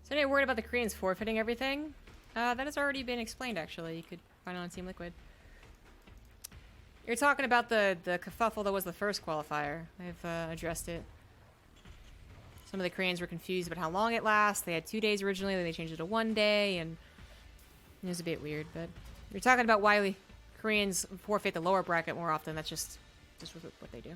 So anyway, worried about the Koreans forfeiting everything? That has already been explained, actually. You could find it on TeamLiquid. You're talking about the kerfuffle that was the first qualifier. I've addressed it. Some of the Koreans were confused about how long it lasts. They had 2 days originally, then they changed it to 1 day, and it was a bit weird. But you're talking about why Koreans forfeit the lower bracket more often. That's just what they do.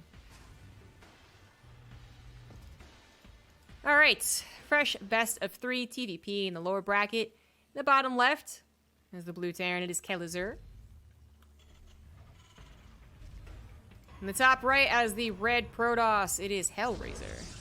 All right, fresh best of 3 TvP in the lower bracket. In the bottom left is the blue Terran. It is Kelazhur. In the top right, as the red Protoss, it is Hellraiser.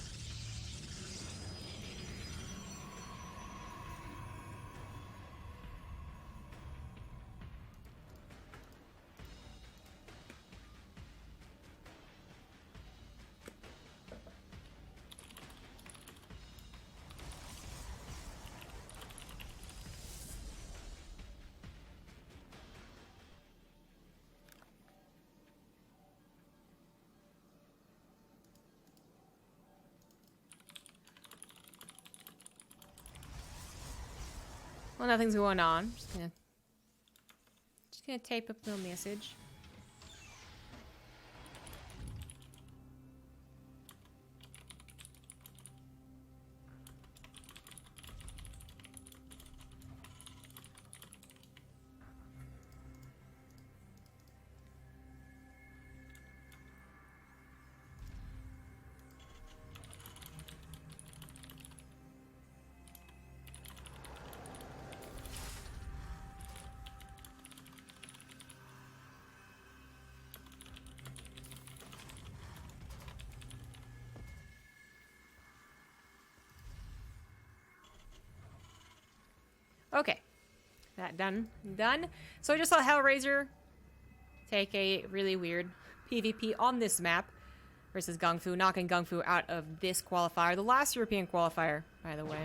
Well, nothing's going on. Just gonna tape up a little message. Okay, that done. So I just saw Hellraiser take a really weird PvP on this map versus Gung Fu, knocking Gung Fu out of this qualifier, the last European qualifier, by the way.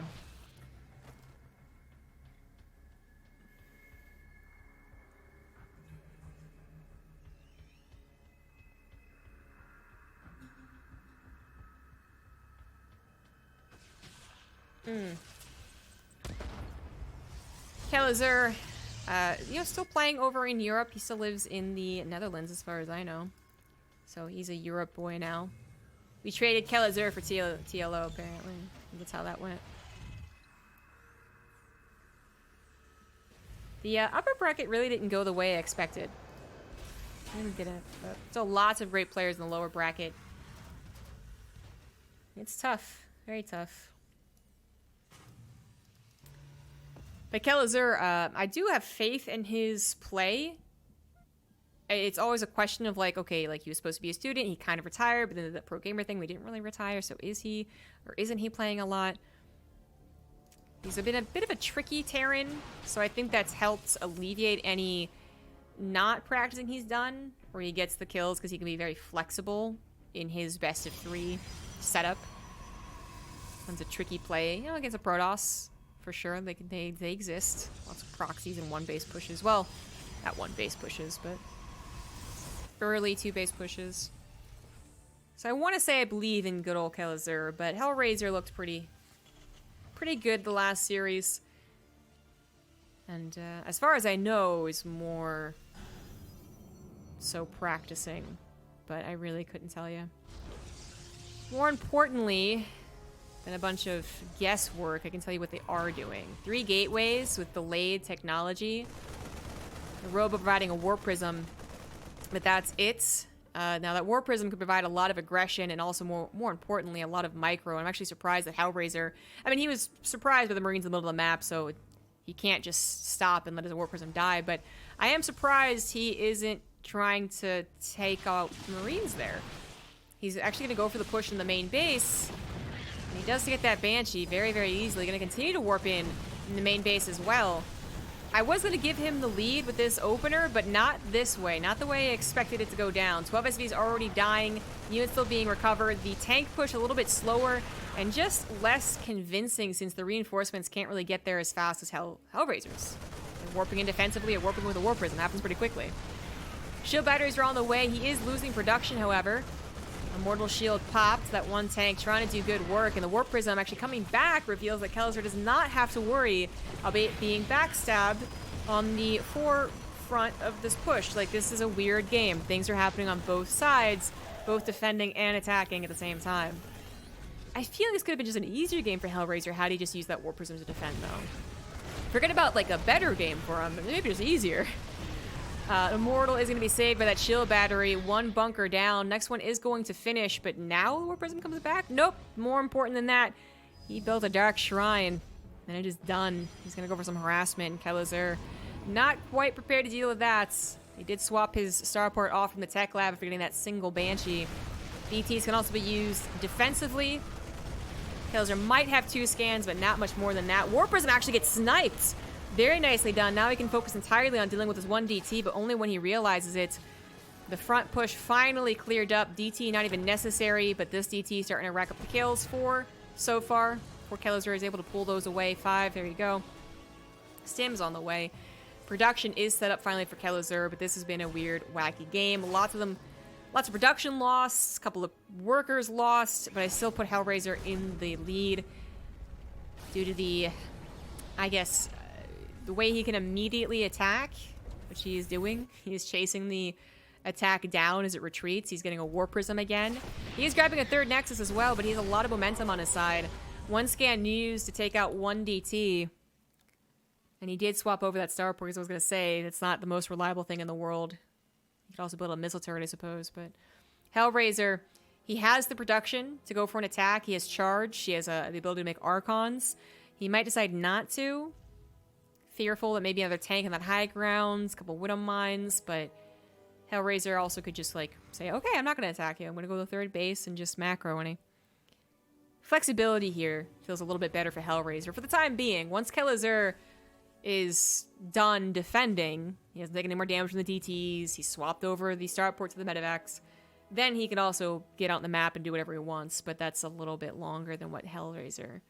Kelazhur, still playing over in Europe. He still lives in the Netherlands, as far as I know. So he's a Europe boy now. We traded Kelazhur for TLO, apparently. That's how that went. The upper bracket really didn't go the way I expected. It really didn't. But still lots of great players in the lower bracket. It's tough. Very tough. But Kelazhur, I do have faith in his play. It's always a question of like, okay, like he was supposed to be a student, he kind of retired, but then the pro gamer thing, we didn't really retire, so is he or isn't he playing a lot? He's been a bit of a tricky Terran, so I think that's helped alleviate any not practicing he's done, where he gets the kills because he can be very flexible in his best of 3 setup. That's a tricky play, against a Protoss. For sure, they exist. Lots of proxies and 1 base pushes. Well, not 1 base pushes, but early 2 base pushes. So I want to say I believe in good old Kelazhur, but Hellraiser looked pretty good the last series. And as far as I know, is more so practicing, but I really couldn't tell you. More importantly than a bunch of guesswork, I can tell you what they are doing. 3 gateways with delayed technology. The Robo providing a Warp Prism, but that's it. Now that Warp Prism could provide a lot of aggression and also more importantly, a lot of micro. I'm actually surprised that Hellraiser, he was surprised by the Marines in the middle of the map, so he can't just stop and let his Warp Prism die, but I am surprised he isn't trying to take out Marines there. He's actually gonna go for the push in the main base. He does get that Banshee very, very easily. Going to continue to warp in the main base as well. I was going to give him the lead with this opener, but not this way. Not the way I expected it to go down. 12 SVs already dying. Units still being recovered. The tank push a little bit slower and just less convincing since the reinforcements can't really get there as fast as Hellraisers. They're warping in defensively or warping with a Warp Prism. Happens pretty quickly. Shield batteries are on the way. He is losing production, however. Immortal Shield popped. That one tank trying to do good work. And the Warp Prism actually coming back reveals that Kelazhur does not have to worry about being backstabbed on the forefront of this push. Like, this is a weird game. Things are happening on both sides, both defending and attacking at the same time. I feel like this could have been just an easier game for Hellraiser had he just used that Warp Prism to defend, though. Forget about, like, a better game for him, but maybe just easier. Immortal is going to be saved by that shield battery. One bunker down. Next one is going to finish, but now the Warp Prism comes back? Nope. More important than that, he built a Dark Shrine, and it is done. He's going to go for some harassment. Kelazhur not quite prepared to deal with that. He did swap his starport off from the tech lab after getting that single Banshee. DTs can also be used defensively. Kelazhur might have 2 scans, but not much more than that. Warp Prism actually gets sniped. Very nicely done. Now he can focus entirely on dealing with his 1 DT, but only when he realizes it. The front push finally cleared up. DT not even necessary, but this DT starting to rack up the kills so far. Before Kelazhur is able to pull those away. 5, there you go. Stim's on the way. Production is set up finally for Kelazhur, but this has been a weird, wacky game. Lots of production lost, a couple of workers lost, but I still put Hellraiser in the lead due to the, I guess, the way he can immediately attack, which he is doing. He is chasing the attack down as it retreats. He's getting a Warp Prism again. He is grabbing a 3rd Nexus as well, but he has a lot of momentum on his side. 1 scan used to take out 1 DT. And he did swap over that starport, because I was going to say, that's not the most reliable thing in the world. You could also build a missile turret, I suppose, but Hellraiser, he has the production to go for an attack. He has charge. He has the ability to make Archons. He might decide not to. Fearful that maybe another tank on that high ground, a couple Widow Mines, but Hellraiser also could just, like, say, okay, I'm not going to attack you. I'm going to go to the 3rd base and just macro any. Flexibility here feels a little bit better for Hellraiser. For the time being, once Kelazhur is done defending, he hasn't taken any more damage from the DTs, he swapped over the starport to the medevacs, then he can also get out on the map and do whatever he wants, but that's a little bit longer than what Hellraiser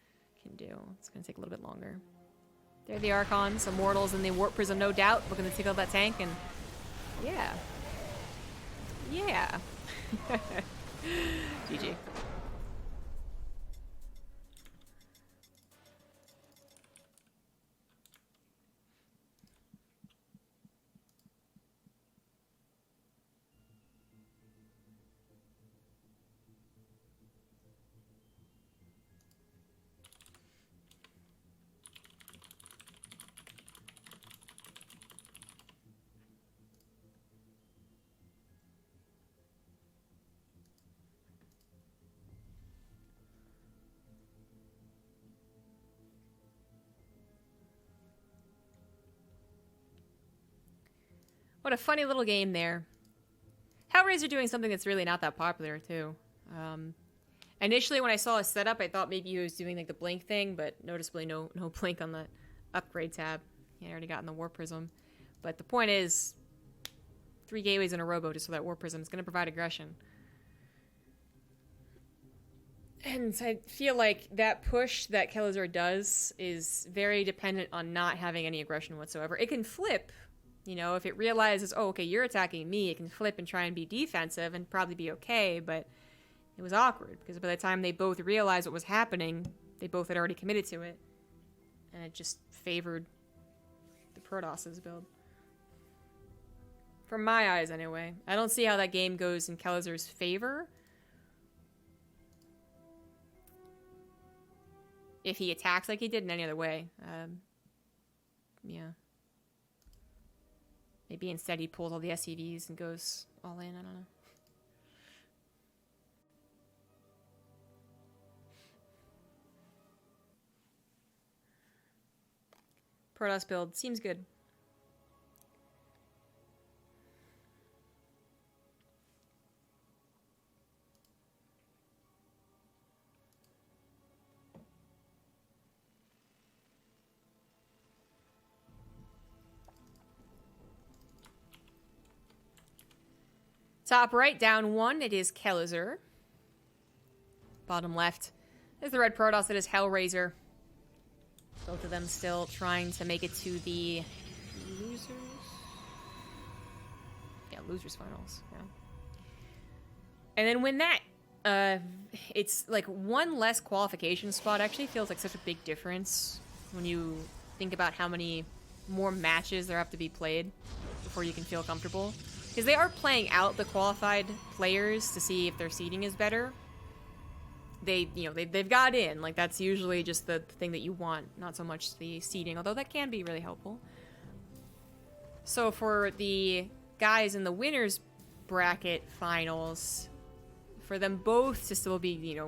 can do. It's going to take a little bit longer. There are the Archons, Immortals, and the Warp Prism, no doubt, looking to take out that tank, and yeah. Yeah. GG. What a funny little game there. Hellraiser doing something that's really not that popular, too. Initially, when I saw his setup, I thought maybe he was doing, like, the blink thing, but noticeably no blink on the upgrade tab. He had already gotten the Warp Prism. But the point is, 3 gateways in a robo just for that Warp Prism is going to provide aggression. And I feel like that push that Kelazhur does is very dependent on not having any aggression whatsoever. It can flip. You know, if it realizes, oh, okay, you're attacking me, it can flip and try and be defensive and probably be okay, but it was awkward, because by the time they both realized what was happening, they both had already committed to it, and it just favored the Protoss's build. From my eyes, anyway. I don't see how that game goes in Kelazhur's favor. If he attacks like he did in any other way. Yeah. Maybe instead he pulls all the SCVs and goes all in, I don't know. Protoss build seems good. Top right, down 1, it is Kelazhur. Bottom left is the red Protoss, it is Hellraiser. Both of them still trying to make it to the losers? Yeah, losers finals, yeah. And then win that. It's like one less qualification spot actually feels like such a big difference when you think about how many more matches there have to be played before you can feel comfortable. Because they are playing out the qualified players to see if their seeding is better. They've got in. Like, that's usually just the thing that you want, not so much the seeding, although that can be really helpful. So for the guys in the winners bracket finals, for them both to still be,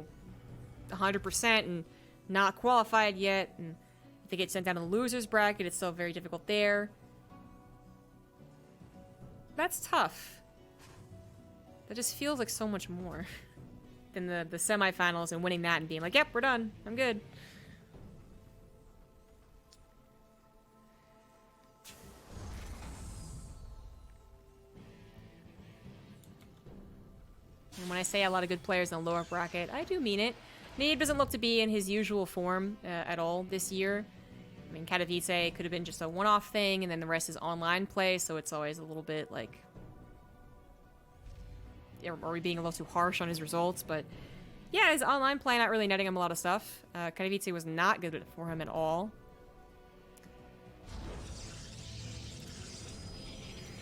100% and not qualified yet, and if they get sent down to the losers bracket, it's still very difficult there. That's tough. That just feels like so much more than the semifinals and winning that and being like, yep, we're done. I'm good. And when I say a lot of good players in the lower bracket, I do mean it. Nade doesn't look to be in his usual form at all this year. I mean, Katowice could have been just a one-off thing, and then the rest is online play, so it's always a little bit like... Are we being a little too harsh on his results? But yeah, his online play not really netting him a lot of stuff. Katowice was not good for him at all.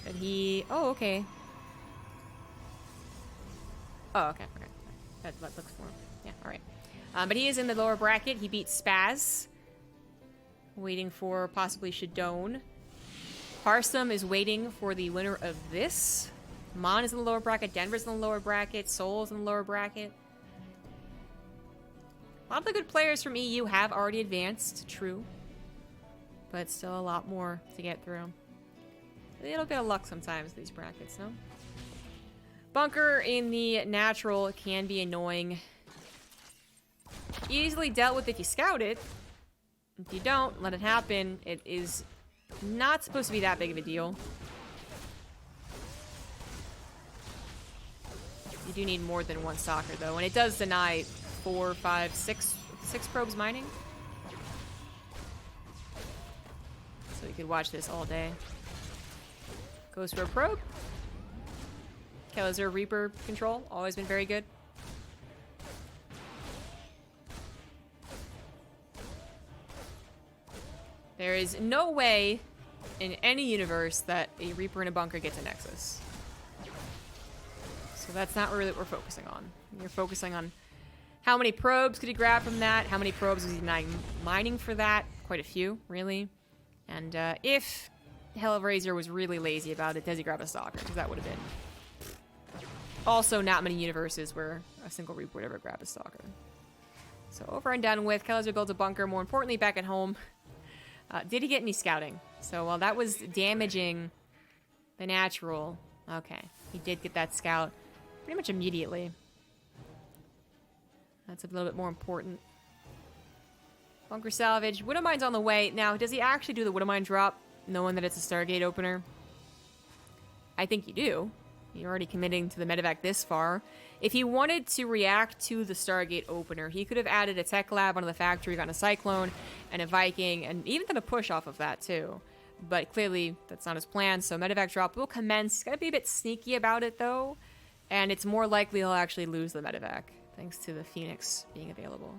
But he... Oh, okay. Oh, okay. That looks for him. Yeah, alright. But he is in the lower bracket. He beat Spaz. Waiting for possibly Shadone. Parsum is waiting for the winner of this. Mon is in the lower bracket. Denver's in the lower bracket. Seoul's in the lower bracket. A lot of the good players from EU have already advanced, true. But still a lot more to get through. A little bit of luck sometimes, these brackets, no? Bunker in the natural can be annoying. Easily dealt with if you scout it. If you don't, let it happen. It is not supposed to be that big of a deal. You do need more than one stalker, though, and it does deny 4, 5, 6 probes mining. So you could watch this all day. Goes for a probe. Kelazhur Reaper control, always been very good. There is no way in any universe that a Reaper in a bunker gets a Nexus. So that's not really what we're focusing on. You're focusing on how many probes could he grab from that, how many probes was he mining for that, quite a few, really. And if Hellraiser was really lazy about it, does he grab a Stalker? Because that would have been also not many universes where a single Reaper would ever grab a Stalker. So over and done with. Kelazhur builds a bunker. More importantly, back at home. Did he get any scouting? So while that was damaging the natural, okay, he did get that scout pretty much immediately. That's a little bit more important. Bunker salvage. Widowmine's on the way. Now, does he actually do the Widowmine drop, knowing that it's a Stargate opener? I think you do. You're already committing to the medevac this far. If he wanted to react to the Stargate opener, he could have added a tech lab onto the factory, gotten a Cyclone and a Viking, and even done a push off of that too. But clearly, that's not his plan, so medevac drop will commence. He's got to be a bit sneaky about it though, and it's more likely he'll actually lose the medevac, thanks to the Phoenix being available.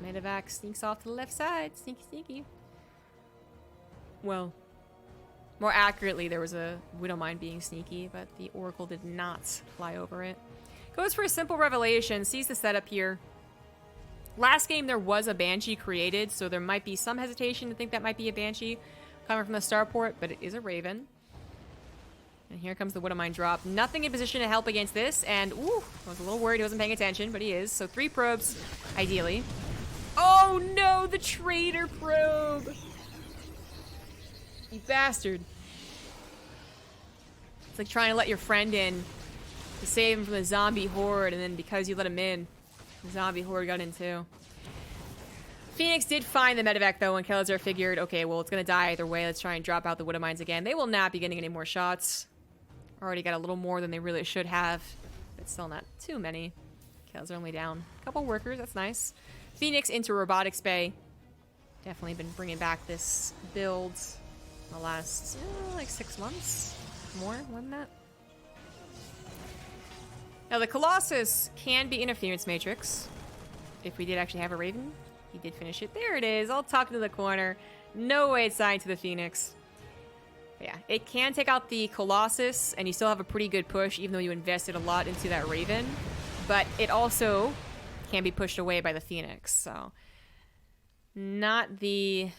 Medevac sneaks off to the left side. Sneaky, sneaky. Well, more accurately, there was a Widowmine being sneaky, but the Oracle did not fly over it. Goes for a simple revelation, sees the setup here. Last game, there was a Banshee created, so there might be some hesitation to think that might be a Banshee coming from the starport, but it is a Raven. And here comes the Widowmine drop. Nothing in position to help against this, and ooh, I was a little worried he wasn't paying attention, but he is. So 3 probes, ideally. Oh no, the traitor probe! You bastard. It's like trying to let your friend in to save him from the zombie horde, and then because you let him in, the zombie horde got in too. Phoenix did find the medevac though, and Kelazhur figured, okay, well, it's gonna die either way. Let's try and drop out the Widowmines again. They will not be getting any more shots. Already got a little more than they really should have, but still not too many. Kelazhur only down a couple workers, that's nice. Phoenix into Robotics Bay. Definitely been bringing back this build. the last, like 6 months? More than that? Now, the Colossus can be Interference Matrix. If we did actually have a Raven, he did finish it. There it is, all tucked into the corner. No way it's signed to the Phoenix. But yeah, it can take out the Colossus, and you still have a pretty good push, even though you invested a lot into that Raven. But it also can be pushed away by the Phoenix, so not the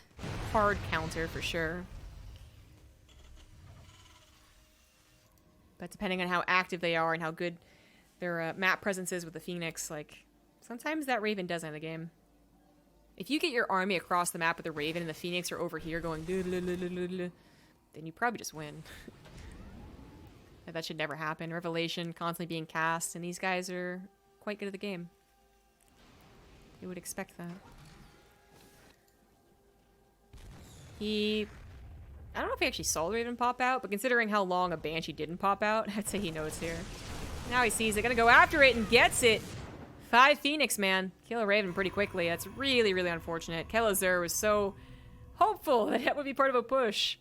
hard counter for sure. But depending on how active they are and how good their map presence is with the Phoenix, like, sometimes that Raven does end the game. If you get your army across the map with the Raven and the Phoenix are over here going then you probably just win. That should never happen. Revelation constantly being cast, and these guys are quite good at the game. You would expect that. I don't know if he actually saw the Raven pop out, but considering how long a Banshee didn't pop out, I'd say he knows here. Now he sees it, gonna go after it and gets it. 5 Phoenix, man. Kill a Raven pretty quickly. That's really, really unfortunate. Kelazhur was so hopeful that would be part of a push.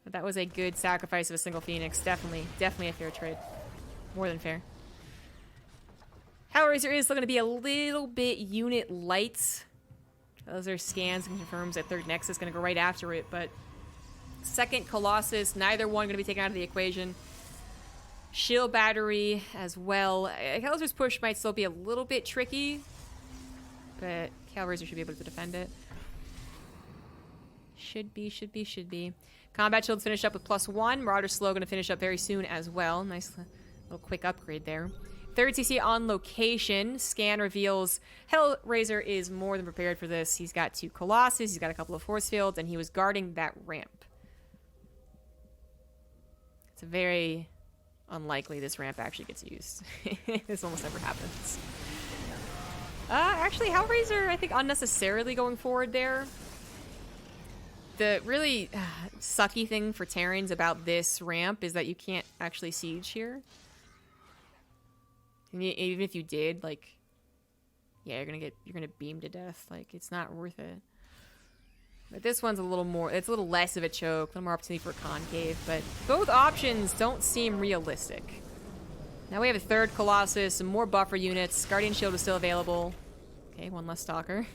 But that was a good sacrifice of a single Phoenix. Definitely a fair trade. More than fair. Hellraiser is still going to be a little bit unit light. Kelazhur scans and confirms that third Nexus is going to go right after it, but second Colossus, neither one going to be taken out of the equation. Shield battery as well. Kelazhur's push might still be a little bit tricky, but Hellraiser should be able to defend it. Should be. Combat shields finish up with +1. Marauder Slow going to finish up very soon as well. Nice little quick upgrade there. Third CC on location. Scan reveals Hellraiser is more than prepared for this. He's got 2 Colossus, he's got a couple of force fields, and he was guarding that ramp. It's very unlikely this ramp actually gets used. This almost never happens. Actually, Hellraiser, I think, unnecessarily going forward there. The really sucky thing for Terrans about this ramp is that you can't actually siege here. And even if you did, like, yeah, you're gonna beam to death. Like, it's not worth it. But this one's a little more, it's a little less of a choke, a little more opportunity for a concave, but both options don't seem realistic. Now we have a third Colossus, some more buffer units. Guardian Shield is still available. Okay, one less Stalker.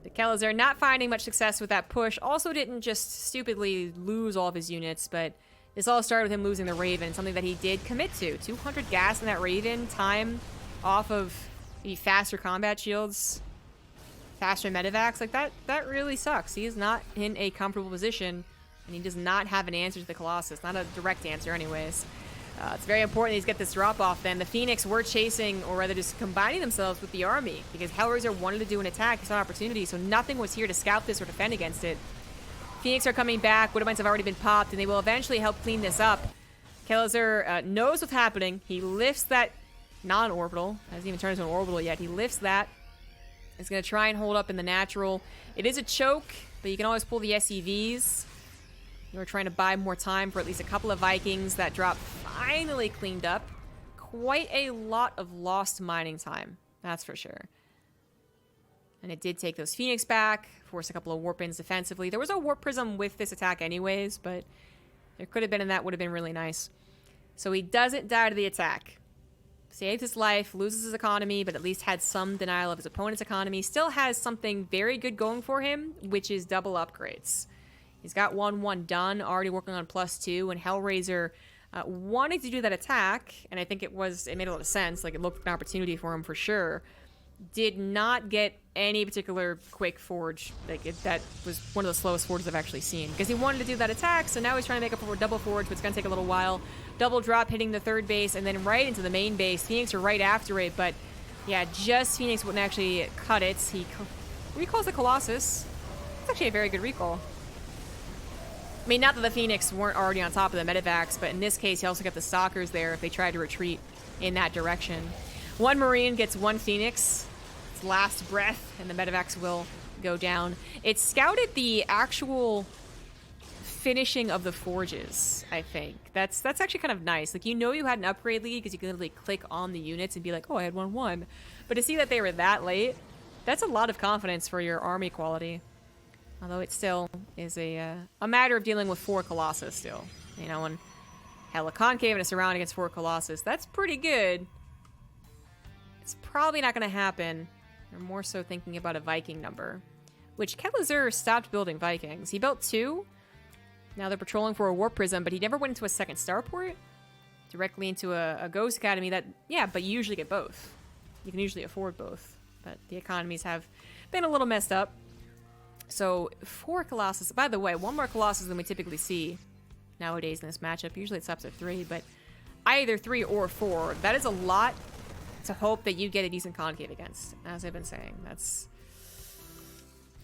The Kelazhur not finding much success with that push. Also didn't just stupidly lose all of his units, but this all started with him losing the Raven, something that he did commit to. 200 gas in that Raven, time off of the faster combat shields, faster medevacs. Like, that really sucks. He is not in a comfortable position, and he does not have an answer to the Colossus. Not a direct answer anyways. It's very important he's get this drop-off then. The Phoenix were chasing, or rather just combining themselves with the army, because Hellraiser wanted to do an attack. He saw an opportunity, so nothing was here to scout this or defend against it. Phoenix are coming back. Widowmines have already been popped, and they will eventually help clean this up. Kelazhur knows what's happening. He lifts that non-orbital. Hasn't even turned into an orbital yet. He lifts that. He's going to try and hold up in the natural. It is a choke, but you can always pull the SCVs. We're trying to buy more time for at least a couple of Vikings. That drop finally cleaned up. Quite a lot of lost mining time, that's for sure. And it did take those Phoenix back, force a couple of warp ins defensively. There was a warp prism with this attack anyways, but there could have been, and that would have been really nice. So he doesn't die to the attack. Saves his life, loses his economy, but at least had some denial of his opponent's economy. Still has something very good going for him, which is double upgrades. He's got 1-1 done, already working on +2, and Hellraiser wanted to do that attack, and I think it made a lot of sense, like it looked like an opportunity for him for sure. Did not get any particular quick forge, that was one of the slowest forges I've actually seen, because he wanted to do that attack, so now he's trying to make up for a double forge, but it's going to take a little while. Double drop hitting the third base, and then right into the main base. Phoenix are right after it, but yeah, just Phoenix wouldn't actually cut it. He recalls the Colossus. It's actually a very good recall. I mean, not that the Phoenix weren't already on top of the medevacs, but in this case, he also got the Stalkers there if they tried to retreat in that direction. One Marine gets one Phoenix, its last breath, and the medevacs will go down. It scouted the actual finishing of the forges, I think. That's actually kind of nice. Like, you know you had an upgrade lead because you can literally click on the units and be like, oh, I had 1-1. But to see that they were that late, that's a lot of confidence for your army quality. Although it still is a matter of dealing with 4 Colossus still. You know, when hella concave and a surround against 4 Colossus, that's pretty good. It's probably not going to happen. They're more so thinking about a Viking number, which Kelazhur stopped building Vikings. He built 2. Now they're patrolling for a Warp Prism, but he never went into a second starport. Directly into a Ghost Academy that, yeah, but you usually get both. You can usually afford both. But the economies have been a little messed up. So 4 Colossus. By the way, 1 more Colossus than we typically see nowadays in this matchup. Usually it stops at 3, but either 3 or 4. That is a lot to hope that you get a decent concave against, as I've been saying.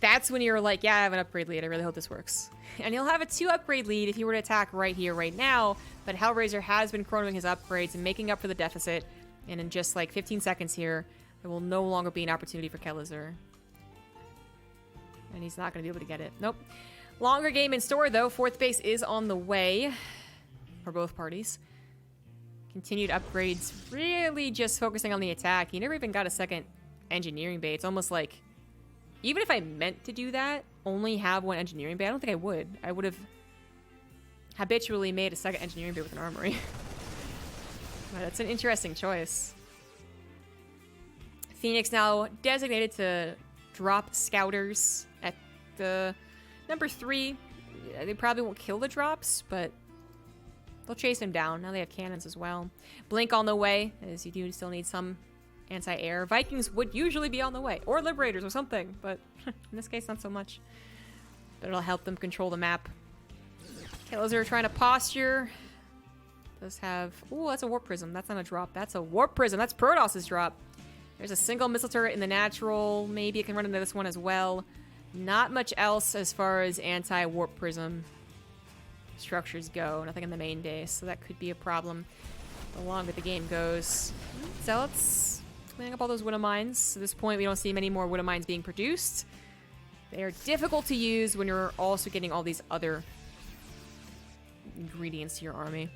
That's when you're like, yeah, I have an upgrade lead. I really hope this works. And you'll have a 2 upgrade lead if you were to attack right here, right now. But Hellraiser has been chronoing his upgrades and making up for the deficit. And in just like 15 seconds here, there will no longer be an opportunity for Kelazhur. And he's not going to be able to get it. Nope. Longer game in store, though. 4th base is on the way for both parties. Continued upgrades, really just focusing on the attack. He never even got a second engineering bay. It's almost like, even if I meant to do that, only have 1 engineering bay, I don't think I would. I would have habitually made a second engineering bay with an armory. But that's an interesting choice. Phoenix now designated to drop scouters at the number 3. They probably won't kill the drops, but they'll chase him down. Now they have cannons as well. Blink on the way, as you do still need some anti-air. Vikings would usually be on the way, or Liberators or something, but in this case, not so much. But it'll help them control the map. Kelazhur trying to posture. Does have... Ooh, that's a Warp Prism. That's not a drop. That's a Warp Prism. That's Protoss's drop. There's a single missile turret in the natural. Maybe it can run into this one as well. Not much else as far as anti-Warp Prism structures go. Nothing in the main base, so that could be a problem the longer the game goes. Zealots cleaning up all those Widow Mines. At this point, we don't see many more Widow Mines being produced. They are difficult to use when you're also getting all these other ingredients to your army.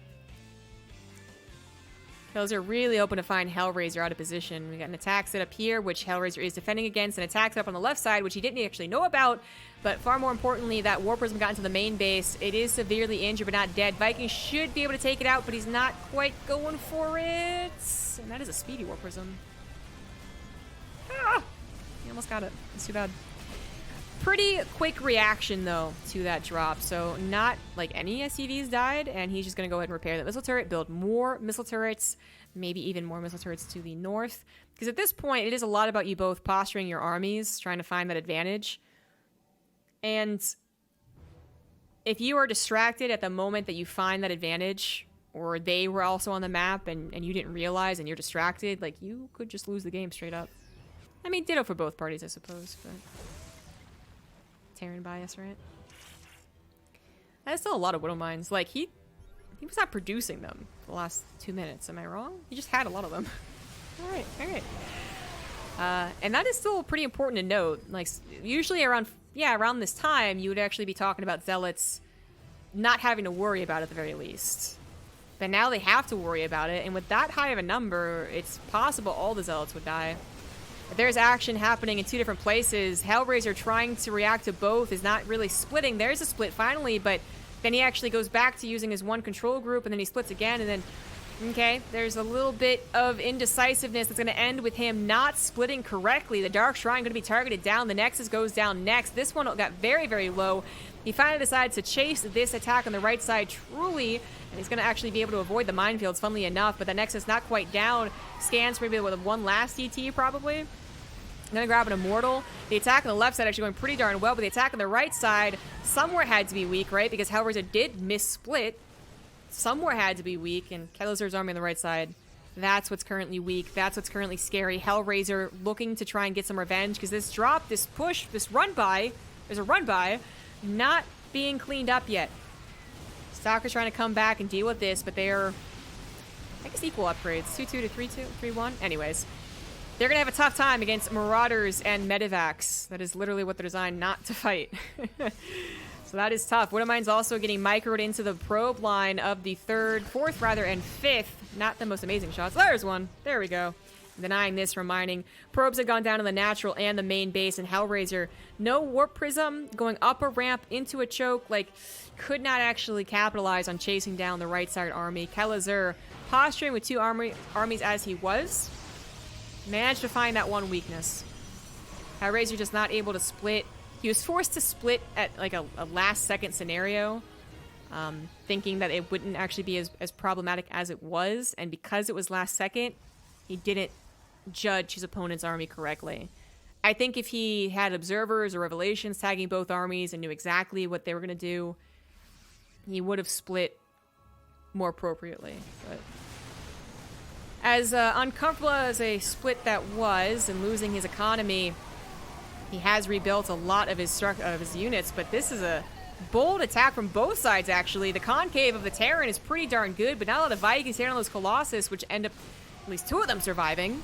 Those are really open to find Hellraiser out of position. We got an attack set up here, which Hellraiser is defending against, and attack set up on the left side, which he didn't actually know about. But far more importantly, that Warp Prism got into the main base. It is severely injured, but not dead. Viking should be able to take it out, but he's not quite going for it. And that is a speedy Warp Prism. Ah! He almost got it. It's too bad. Pretty quick reaction, though, to that drop. So not like any SCVs died, and he's just going to go ahead and repair that missile turret, build more missile turrets, maybe even more missile turrets to the north. Because at this point, it is a lot about you both posturing your armies, trying to find that advantage. And if you are distracted at the moment that you find that advantage, or they were also on the map and you didn't realize and you're distracted, like, you could just lose the game straight up. I mean, ditto for both parties, I suppose, but... Terran bias, right? That's still a lot of Widow Mines. Like, he was not producing them the last 2 minutes. Am I wrong? He just had a lot of them. All right. And that is still pretty important to note. Like, usually around this time, you would actually be talking about Zealots not having to worry about it at the very least. But now they have to worry about it, and with that high of a number, it's possible all the Zealots would die. If there's action happening in 2 different places, Hellraiser trying to react to both is not really splitting. There's a split finally, but then he actually goes back to using his 1 control group, and then he splits again, and then, okay, there's a little bit of indecisiveness that's going to end with him not splitting correctly. The Dark Shrine going to be targeted down. The Nexus goes down next. This one got very, very low. He finally decides to chase this attack on the right side truly, and he's going to actually be able to avoid the minefields, funnily enough, but the Nexus not quite down. Scans maybe with 1 last ET, probably. I'm going to grab an Immortal. The attack on the left side actually going pretty darn well, but the attack on the right side somewhere had to be weak, right? Because Hellraiser did miss-split. Somewhere had to be weak, and Kelazhur's army on the right side, that's what's currently weak. That's what's currently scary. Hellraiser looking to try and get some revenge, because this drop, this push, this run-by, there's a run-by, not being cleaned up yet. Stalker's trying to come back and deal with this, but they're, I guess, equal upgrades. 2-2 to 3-2, 3-1. Anyways. They're going to have a tough time against Marauders and Medivacs. That is literally what they're designed not to fight. So that is tough. Widow Mine's also getting microed into the probe line of the 4th, and 5th. Not the most amazing shots. There's one. There we go. denying this, reminding probes had gone down to the natural and the main base, and Hellraiser, no warp prism, going up a ramp into a choke, like, could not actually capitalize on chasing down the right side army. Kelazhur, posturing with two armies as he was, managed to find that one weakness. Hellraiser just not able to split. He was forced to split at like a last second scenario, thinking that it wouldn't actually be as problematic as it was, and because it was last second, he didn't judge his opponent's army correctly. I think if he had observers or revelations tagging both armies and knew exactly what they were going to do, he would have split more appropriately. But as uncomfortable as a split that was, and losing his economy, he has rebuilt a lot of his units, but this is a bold attack from both sides, actually. The concave of the Terran is pretty darn good, but not a lot of Vikings here on those Colossus, which end up, at least two of them, surviving.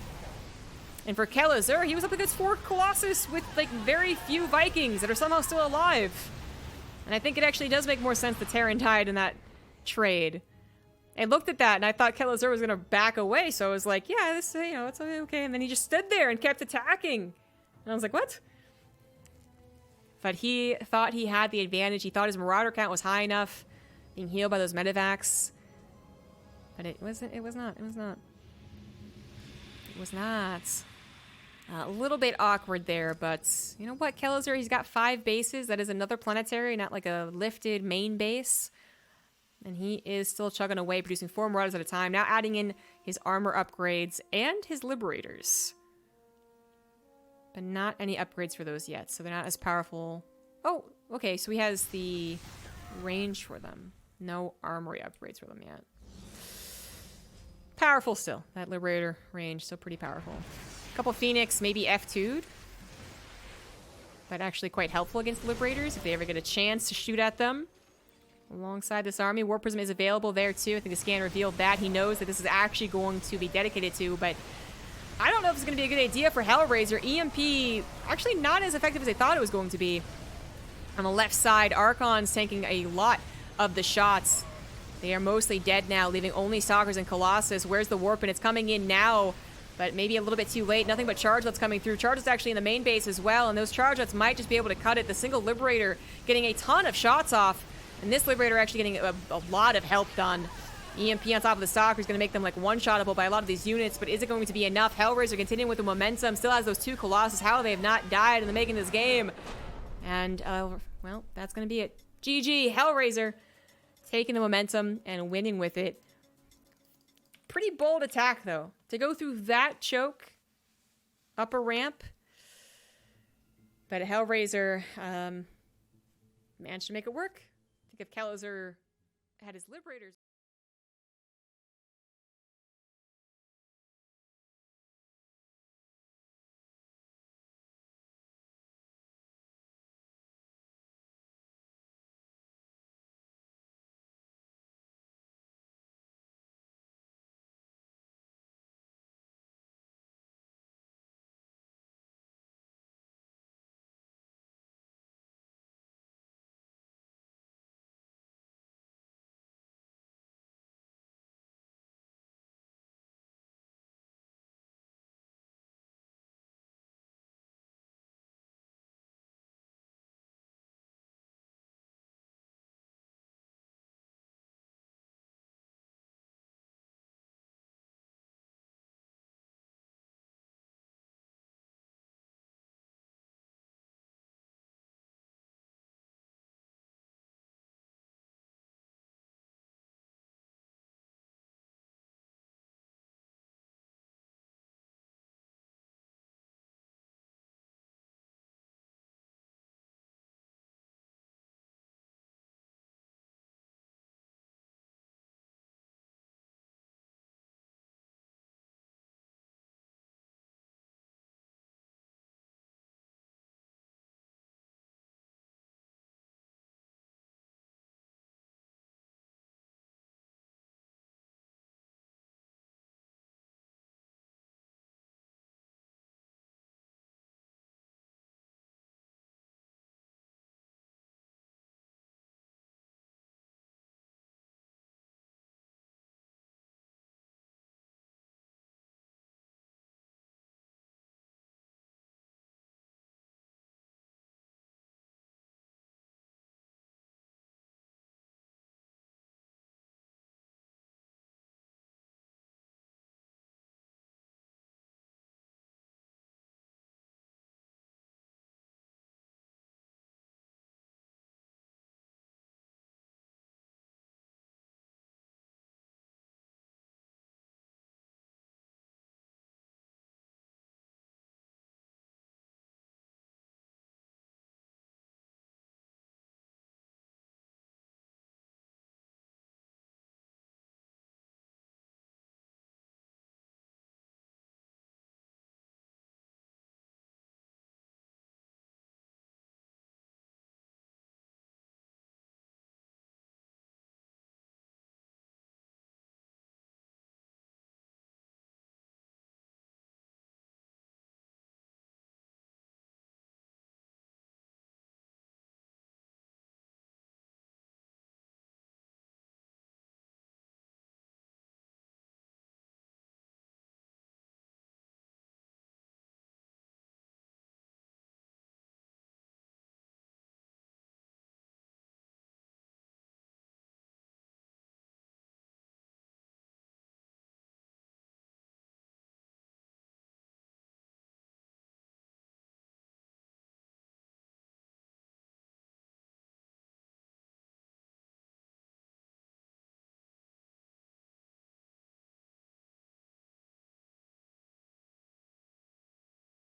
And for Kelazhur, he was up against 4 Colossus with, like, very few Vikings that are somehow still alive. And I think it actually does make more sense the Terran died in that trade. I looked at that, and I thought Kelazhur was going to back away, so I was like, yeah, this, you know, it's okay. And then he just stood there and kept attacking. And I was like, what? But he thought he had the advantage. He thought his Marauder count was high enough, being healed by those medevacs. But it wasn't. It was not. It was not. It was not. A little bit awkward there, but you know what? Kelazhur, he's got 5 bases. That is another planetary, not like a lifted main base. And he is still chugging away, producing 4 Marauders at a time. Now adding in his armor upgrades and his Liberators. But not any upgrades for those yet, so they're not as powerful. Oh, okay, so he has the range for them. No armory upgrades for them yet. Powerful still. That Liberator range, still pretty powerful. A couple Phoenix, maybe F2'd. But actually quite helpful against Liberators if they ever get a chance to shoot at them. Alongside this army, Warp Prism is available there too. I think the scan revealed that. He knows that this is actually going to be dedicated to, but I don't know if it's going to be a good idea for Hellraiser. EMP, actually not as effective as they thought it was going to be. On the left side, Archon's taking a lot of the shots. They are mostly dead now, leaving only Stalkers and Colossus. Where's the Warp? And it's coming in now, but maybe a little bit too late. Nothing but Chargelets coming through. Chargelets actually in the main base as well, and those Chargelets might just be able to cut it. The single Liberator getting a ton of shots off, and this Liberator actually getting a lot of help done. EMP on top of the Stalker is going to make them like one-shottable by a lot of these units, but is it going to be enough? Hellraiser continuing with the momentum, still has those 2 Colossus. How they have not died in the making of this game. And, well, that's going to be it. GG, Hellraiser taking the momentum and winning with it. Pretty bold attack, though. To go through that choke up a ramp. But Hellraiser managed to make it work. I think if Kelazhur had his Liberators...